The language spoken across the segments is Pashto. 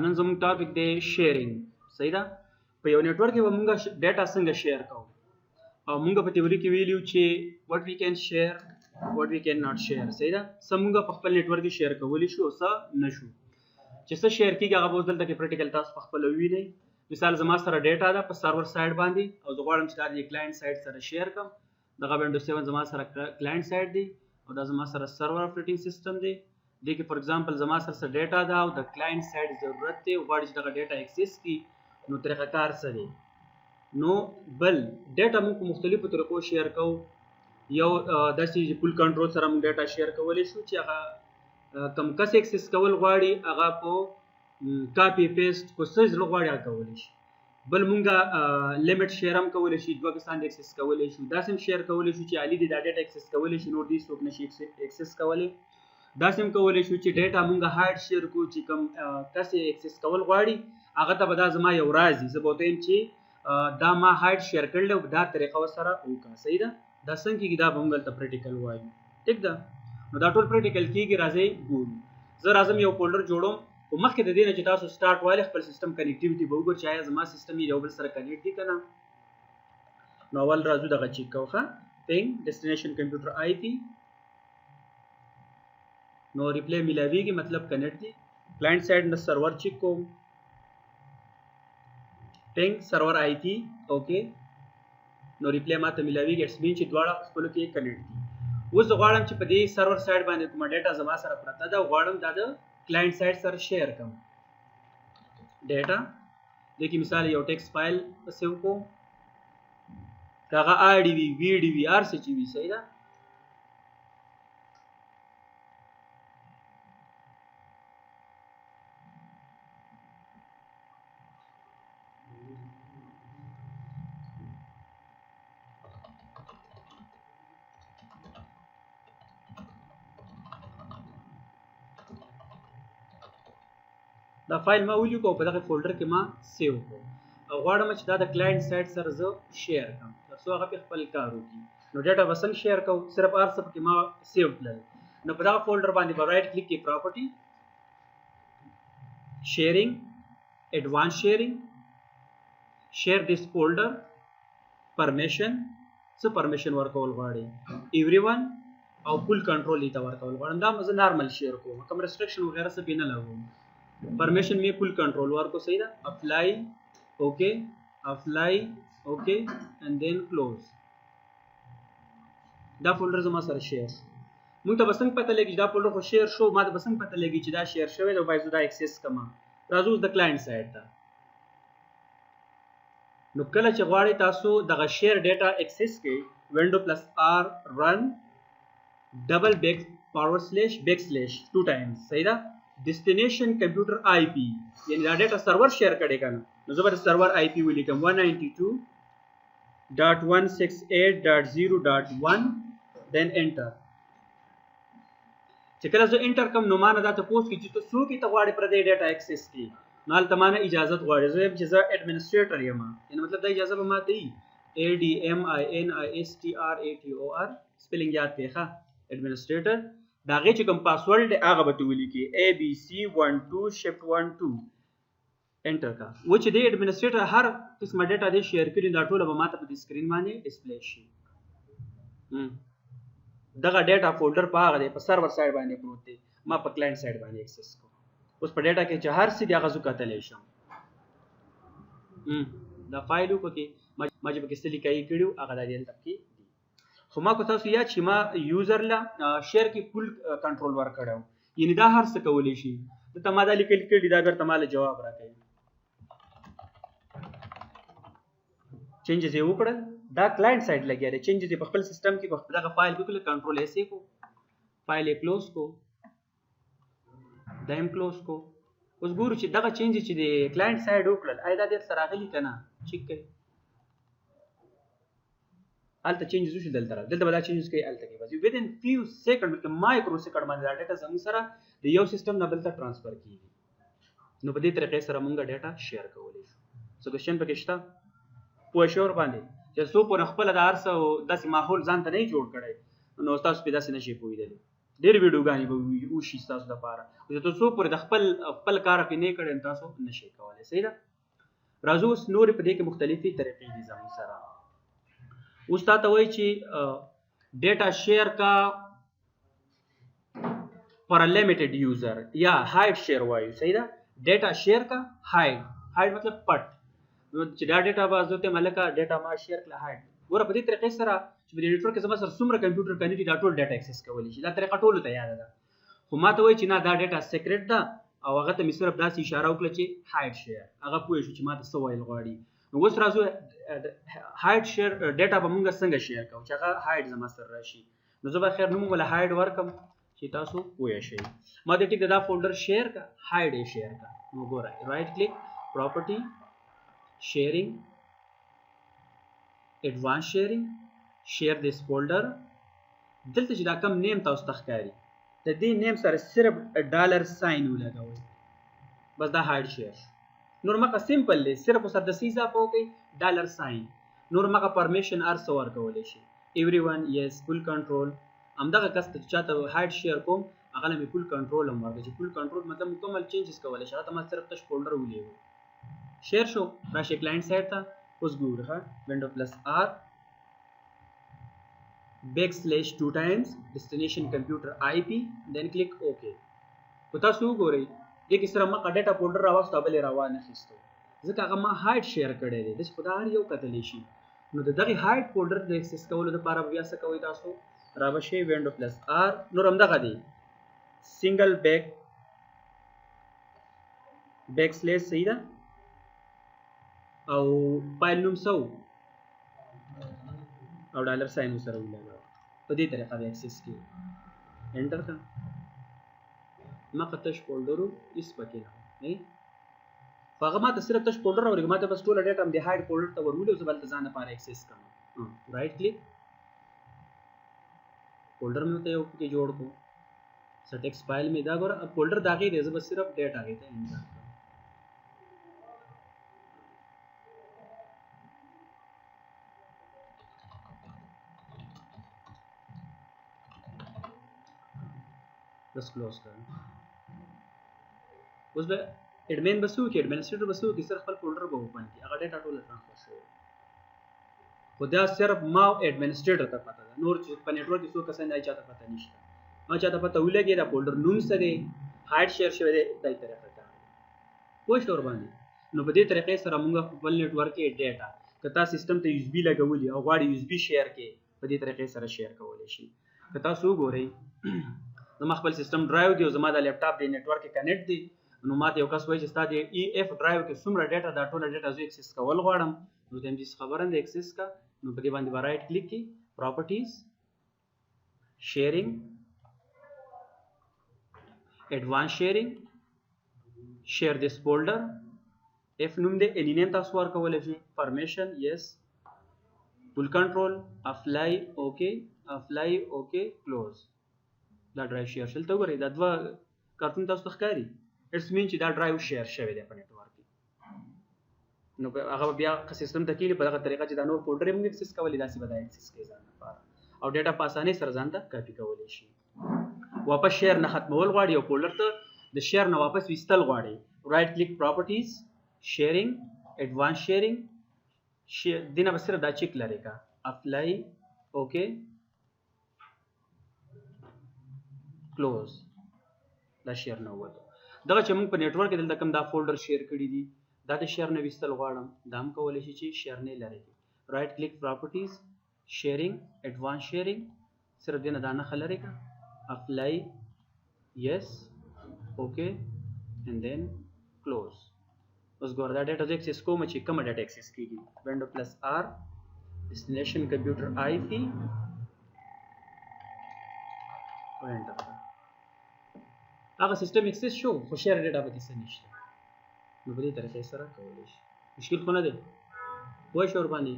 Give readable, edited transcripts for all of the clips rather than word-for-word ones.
نن زموږ ټاپک دی شیرینګ. صحیح ده. په یو نیټورک کې به موږ ډیټا څنګه شیر کوو او موږ په تیوري کې ویلو چې what we can share what we can not share. صحیح ده. څه موږ په خپل نیټورک کې شیر کولی شو او څه نشو. چې څه شیر کیږي هغه اوس دلته کې پریکټیکل تاسو په خپل وینئ. مثال زما سره ډیټا ده په سرور سایډ باندې او زه غواړم چې دا د کلاینټ سایډ سره شیر کړم. دغه ونډوز 7 زما سره کلاینټ سایډ دی او دا زما سره سرور اپریټینګ سیستم دی. دې کې فور ایگزامپل زما سره ډیټا ده او د کلاینټ سایډ ضرورت دی او غواړي چې دغه ډیټا اکسس کړي. نو طریقه کار څه دی؟ نو بل ډیټا موږ په مختلفو طریقو شیر کوو. یو داسې فول کنټرول سره موږ ډیټا شیر کولی شو چې هغه کم کس اکسس کول غواړي هغه په کاپی پیسټ کو څه زړه غواړي هغه کولی شي. بل مونږه لیمټ شیر هم کولی شي، دوه کسان د اکسس کولی شو. داسې هم شیر کولی شو چې علي دې دا ډیټا اکسس کولی شي نور دې څوک نشي اکسس کولی. داسې هم کولی شو چې ډیټا مونږه هایډ شیر کړو چې کوم کس اکسس کول غواړي هغه ته به دا زما یو راز وي، زه به ورته وایم چې دا ما هایډ شیر کړل او دا طریقه ورسره وکړه. صحیح ده. دا څنګه کېږي دا به موږ هلته پریکټیکل وایو. ټیک ده. نو دا ټول پریکټیکل کېږي. راځئ ګورو. زه راځم یو فولډر جوړوم. خو مخکې د دې نه چې تاسو سټارټ وایلی خپل سیسټم کنیکټیویټي به وګورو چې آیا زما سیسټم یو بل سره کنیکټ دي که نه. نو اول راځو دغه چیک کوو. ښه پینګ ډیسټینیشن کمپیوټر آی پي. نو ریپلی میلاویږي مطلب کنیکټ دي. کلاینټ سایډ نه سرور چیک کوم. پینګ سرور آی پي اوکې. نو ریپلی ماته میلاویږي. اټس مین چې دواړه خپلو کې کنیکټ دي. اوس زه غواړم چې په دې سرور سایډ باندې کومه ډیټا زما سره پرته ده او غواړم دا د کلاینټ سایډ سره شیر کوم ډیټا. دې کې مثال یو ټیکسټ فایل سیو کوم که هغه آډي وي ویډیو وي هر څه چې وي. صحیح ده. دا فایل ما ولیکو او په دغه فولډر کې ما سیو کړو او غواړم چې دا د کلاینټ سایډ سره زه شیر کړم تر څو هغه پې خپل کار وکړي. نو ډیټا به څنګه شیر کوو؟ صرف هر څه پکې ما سیو کړل. نو په دغه فولډر باندې به رایټ کلیک کړي، پراپرټي، شیرینګ، ایډوانس شیرینګ، شیر دیس فولډر، پرمیشن، څه پرمیشن ورکول غواړي، ایوری ون او فول کنټرول یې ته ورکول غواړم. دا زه نارمل شیر کوم، کوم ریسټرکشن وغیره څه پې نه لګوم. Permission में full control वार को सही ना. Apply okay and then close. دا فولډر زما سره شیر. مونږ ته به څنګه پته لګي چې دا فولډر خو شیر شو؟ ما ته به څنګه پته لګي چې دا شیر شوی دی او باید زه دا اکسس کړم؟ راځو د کلاینټ سایډ ته. نو کله چې غواړئ تاسو دغه شیر ډیټا اکسس کړئ ونډو پلس آر رن ډبل بیک سلیش 2 ټایمز. صحیح ده. destination computer IP یعنی دا ډیټا سرور شیر کړي کنه. نو زه به سرور IP ولیکم 192.168.0.1 then enter. چې کله زه انټر کوم نو مانه دا تاسو کې چې تاسو کې ته غواړئ پر دې ډیټا اکسس کی نو هلته مانه اجازه غواړي. زه چې زه ایڈمنسټریټر یم یعنی مطلب دا اجازه به ماته ای ADMINISTRATOR سپیلینګ یاد کړئ. ښه ایڈمنسټریټر دا غي چې کوم پاسورډ دی هغه به ته ولیکي ABC12 shift 12 انټر کا. و چې د ایڈمنسټریټر هر قسمه ډیټا دی شیر کړي دا ټول به ماته په سکرین باندې ډسپلی شي. دغه ډیټا فولډر په هغه دی په سرور سایډ باندې پروت دی، ما په کلاینټ سایډ باندې اکسس کوم. اوس په ډیټا کې چې هر څه دی هغه زه کتلی شم. دا فایل وکړي ما چې پکې څه لیکلي کړي هغه دا دلته کې. خو ما کو تاسو یاد چې ما یوزر له شیر کې فول کنټرول ورکړو یعنی دا هر څه کولی شي. دلته ما دا لیکل کړي دا بیرته ماله جواب راکوي. چینجز یې وکړل دا کلاینټ سایډ لګیا دی. چینجز یې په خپل سیسټم کې په دغه فایل کې وکړل. کنټرول ایس یې کو فایل یې کلوز کو دا هم کلوز کو. اوس ګورو چې دغه چینجز چې د کلاینټ سایډ وکړل آیا دا دلته راغلي که نه. چیک کړئ هلته چینجز وشو دلته به دا چینجز کوي هلته کې بس ودین فیو سیکنډ بلکې مایکرو سیکنډ باندې دا ډیټا زموږ سره د یو سیسټم نه بل ته ټرانسفر کېږي. نو په دې طریقې سره موږ ډیټا شیر کولی شو. څه کوېشن پکې شته؟ پوه شو ورباندې چې څو پورې خپله د هر څه داسې ماحول ځان ته نه یې جوړ کړی نو تاسو پې داسې نشئ پوهېدلی. ډېر ویډیوګانې به وشي ستاسو لپاره چې تاسو پورې د خپل کار پې نه کړی تاسو نشئ کولی. صحیح ده. راځو اوس نورې په دې کې مختلفې طریقې دي زموږ سره. اوس تا ته وایي چې ډیټا شیر کا پر لیمیټډ یوزر یا هایډ شیر وایو. صحیح ده. ډیټا شیر کا هایډ مطلب پټ، نو چې دا ډیټا به زه ته ملکه ډیټا ما شیر کړه هایډ. ګوره په دې طریقې سره چې په دې نیټورک کې زما سره څومره کمپیوټر کنیکټ دي دا ټول ډیټا اکسس کولی شي. دا طریقه ټولو ته یاده ده، خو ما ته وایي چې نه دا ډیټا سیکرټ ده او هغه ته مې صرف داسې اشاره وکړه چې هایډ شیر. هغه پوه شو چې ما ته څه ویل غواړي. نو اوس راځو هایډ شیر ډیټا به مونږ څنګه شیر کوو چې هغه هایډ زما سره راشي. نو زه به خیر نوم ولا هایډ ورکم چې تاسو پوه شئ. ما ته ټیک دا فولډر شیر کا هایډ یې شیر کا. نو ګوره رائټ کلیک پراپرټي شیرینګ advanced sharing share this folder. دلته چې دا کم نیم تاسو ته ښکاري د دې نیم سره صرف ډالر ساين ولګوئ، بس دا هایډ شیر. نور مکه سمپل دی، صرف اوس د سی اضافه وکړئ ډالر ساين. نور مکه پرمیشن ار څه ورکولی شي everyone yes full control. همدغه کس ته چې چاته هایډ شیر کوم هغه له مې فل کنټرول هم ورکړي چې فل کنټرول مطلب مکمل چینجز کولی شي. هغه ته ما صرف تش فولډر ولیږو. شیر شو راشي کلاینټ سایډ ته. اوس ګورئ ښه وینډو پلس آر \2 times destination computer IP then click OK. په تاسو وګورئ دې کې سره ما ډیټا فولډر راوستو بلې راوانه خیستو ځکه هغه ما هایډ شیر کړی دی. داسې خو دا هر یو کتلی شي. نو د دغې هایډ فولډر د اکسس کولو دپاره بیا څه کوئ تاسو راوشئ وینډو پلس آر. نور همدغه دی سنګل بیک سلیش. صحیح ده. او فایل نوم سو او ډالر ساين سره ولګوه. په دې طریقه به اکسس کړئ. انټر کړه. ما تش فولډرو اس پکې نه خو هغه ما ته صرف تش فولډر راوړي. ما ته بس ټوله ډیټا هم د هایډ فولډر ته ورولې او زه بلته ځان لپاره اکسس کوم. رائټ کلیک فولډر مې ته یو کې جوړ کړو. س ټیکس فایل مې دا ګوره فولډر دا غي دی، زه بس صرف ډیټا غي ته انټر کوم. बस क्लोज करें. اوس به اډمن بسو کې اډمنسټریټر بسو کې سره خپل فولډر به اوپن کی هغه ډیټا ټول ترانسفر شو. خو دا صرف ما اډمنسټریټر ته پته ده، نور چې په نیټورک کې څو کسان نه چاته پته نشته. ما چاته پته ولګي دا فولډر نوم څه دی هایډ شیر شوی دی دای طریقه ته پوه شو ور باندې. نو په دې طریقې سره موږ خپل نیټورک کې ډیټا کتا سیستم ته یو اس بي لګولي او غواړي یو اس بي شیر کې په دې طریقې سره شیر کولای شي. کتا سو ګورئ زما خپل سیستم ډرایو دی او زما د لیپټاپ دی نیټورک کې کنیکټ دی. نو ماته یو کس وایي چې ستا د ای اف ډرایو کې څومره ډیټا دا ټوله ډیټا زه اکسس کول غواړم. نو ته هم دې خبره نه اکسس کا. نو په دې باندې به رائټ کلیک کی پراپرټیز شیرینګ ایڈوانس شیرینګ شیر دیس فولډر اف نوم دې اني نیم تاسو ورکولی شئ. پرمیشن یس فل کنټرول اپلای اوکے کلوز. دا ډرایو شیر شل ته وګورئ دا دوه کارتون تاسو ته ښکاري. اټس مین چې دا ډرایو شیر شوی دی په نیټورک کې. نو هغه بیا سیستم ته کېږي په دغه طریقه چې دا نور فولډر یې موږ اکسس کولی داسې به دا اکسس کوي ځان لپاره او ډیټا په اسانۍ سره ځان ته کاپي کولی شي. واپس شیر نه ختمول غواړي او فولډر ته د شیر نه واپس ویستل غواړي. رائټ کلیک پراپرټیز شیرینګ ایڈوانس شیرینګ دینه به صرف دا چیک لري کا اپلای اوکے کلوز. دا شیر نه وته دغه چې موږ په نیټورک کې دلته کوم دا فولډر شیر کړی دي دا د شیر نه ویستل غواړم دا هم کولی شي چې شیر نه لري. رائټ کلیک پراپرټیز شیرینګ ایڈوانس شیرینګ صرف دینه دا نه خلري کا اپلای یس اوکے اینڈ دین کلوز. اوس ګور دا ډیټا زه اکسس کوم چې کومه ډیټا اکسس کیږي وینډو پلس آر ډیسټینیشن کمپیوټر آی پی او انټر. هغه سیستم اکسس شو خو شیر ډیټا پکې څه نشته. نو په دې طریقې سره کولی شي. مشکل خو نه دی پوه شو ور باندې.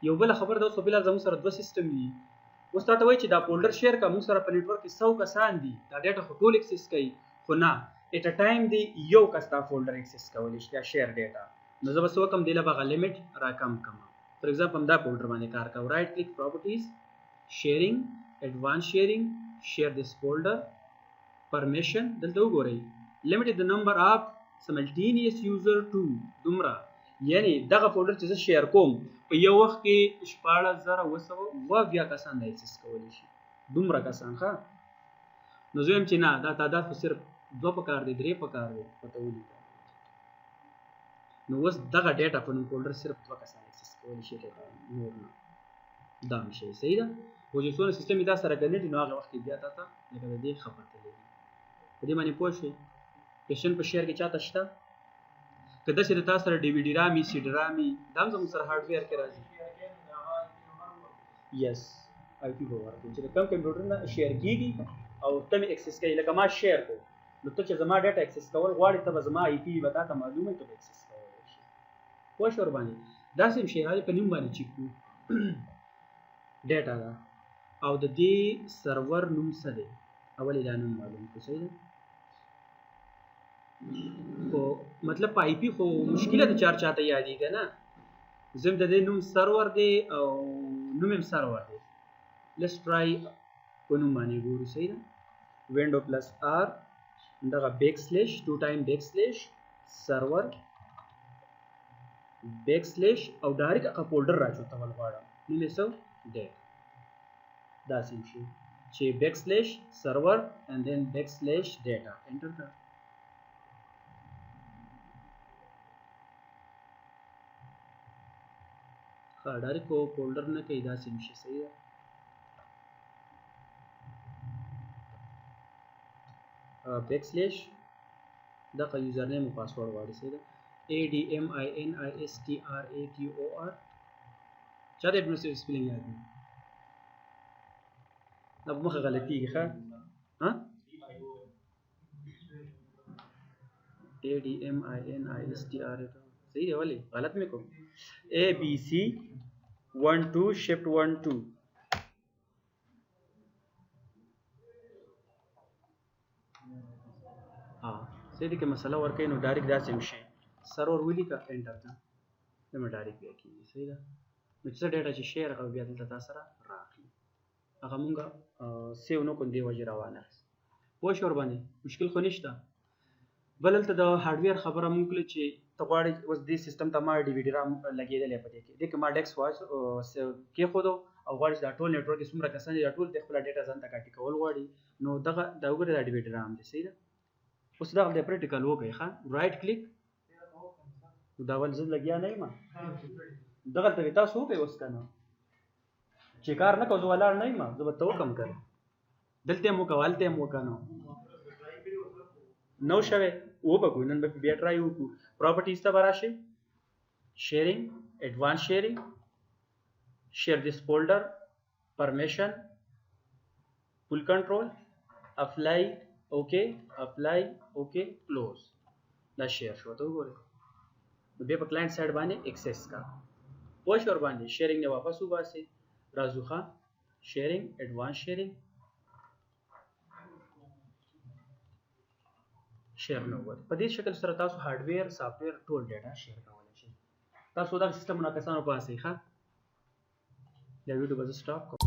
یو بل خبر دا اوس په بل زموږ سره دوه سیستم دي. اوس تا ته وایي چې دا فولډر شیر کا موږ سره په نیټورک کې 100 کسان دي دا ډیټا خو ټول اکسس کوي خو نه ایټ ا ټایم دی یو کس دا فولډر اکسس کولی شي دا شیر ډیټا. نو زه به څه وکړم دې له به هغه لیمټ راکم کړم. فار ایگزامپل دا فولډر باندې کار کوم. رائټ کلیک پراپرټیز شیرینګ ایڈوانس شیرینګ share this folder permission دلته وګورئ limited the number of simultaneous user to دومره یعنی دغه فولډر چې زه شیر کوم په یو وخت کې 16900 کسان د اکسس کولی شي دومره کسان ښه نو زه هم چې نه دا تعداد خو صرف 2 پکار دی 3 پکار دی پته ولیکه نو اوس دغه ډیټا په نوم فولډر صرف 2 کسان اکسس کولی شي نور نه دا شي صحیح ده خو چې څونه سیستم دا سره کنیټ نو هغه وخت بیا تاسو لکه د دې خبرته لګي په دې باندې پوه شئ پیشن په شیر کې چاته شته کله چې تاسو سره ډي وی ډي رامي سی ډي رامي دا هم زموږ سره هارډویر کې راځي یس آی پی به ورکړي چې کوم کمپیوټر نه شیر کیږي او ته می اکسس کوي لکه ما شیر کو نو ته چې زما ډیټا اکسس کول غواړي ته زما آی پی وتا ته معلومه ته اکسس کولای شي پوه شو ور باندې دا سیم شي هغه په نوم باندې چیک کو ډیټا دا او د دې سرور نوم څه دی اول دا نوم معلوم کو صحیح ده خو مطلب په آی پی خو مشکله د چار چاته یادېږي نه زم د دې نوم سرور دی او نوم هم سرور دی لیټس ټرای په نوم باندې ګورو صحیح ده وینډو پلس آر دغه بیک سلیش 2 ټایم بیک سلیش سرور بیک سلیش او ډایرکټ هغه فولډر راځو ول غواړم نو لیسو ډیټ دا سیم شي چې بیک سلیش سرور and then بیک سلیش ډیټا انټر کړه ډایرکټ کو فولډر نه کوي دا سیم شي صحیح ده بیک سلیش دغه یوزر نیم او پاسورډ غواړي صحیح ده ADMINISTRATOR چا دې بنو سپیلینګ یاد دی دا مخه غلطیږي ښه ها ADMINISTRATOR صحیح دی ولی غلط مې کوم ABC 1 2 shift 1 2 صحیح دی که مسله ورکوي نو ډایرکټ داسې هم شي سرور ولیکه انټر کړه دا مې ډایرکټ بیا کېږي صحیح ده نو څه ډیټا چې شیر هغه بیا دلته تا سره راغلي هغه مونږ سیو نه کړو دې وجې روانه پوه شو ورباندې مشکل خو نشته بل دلته د هارډویر خبره مونږ کړله چې ته غواړې اوس دې سیسټم ته ما ډي وي ډي رام لګېدلی په دې کې دې کې ما ډیکس واچ کېښودو او غواړي چې دا ټول نیټورک کې څومره کسان دي دا ټول د خپله ډیټا ځان ته کاپي کول غواړي نو دغه دا وګورئ دا ډي وي ډي رام دی صحیح ده اوس دغه د پریکټیکل وکړئ ښه رایټ کلیک دا ول زه لګیا نه یم دغه ته تاسو وکړئ اوس که نه چې کار نه کوو زه ولاړ نه یم زه به ته وکړم که دلته هم وکړه هلته هم وکړه نو شوی وبګو نن به بیا ټرای وکړو پراپرټیز ته به راشئ شیرینګ ایډوانس شیرینګ شیر دیس فولډر پرمیشن فل کنټرول اپلای اوکے اپلای اوکے کلوز دا شیر شو ته وګورئ نو بیا په کلاینټ سایډ باندې ایکسس کا پوه شو ورباندې شیرینګ نه واپس وباسئ راځو ښه شیرینګ ایډوانس شیرینګ شیر نه وګورئ په دې شکل سره تاسو هارډویر سافټویر ټول ډیټا شیر کولی شئ تاسو دا سیسټمونه کسانو پاسئ ښه دا ویډیو به زه سټاپ کوم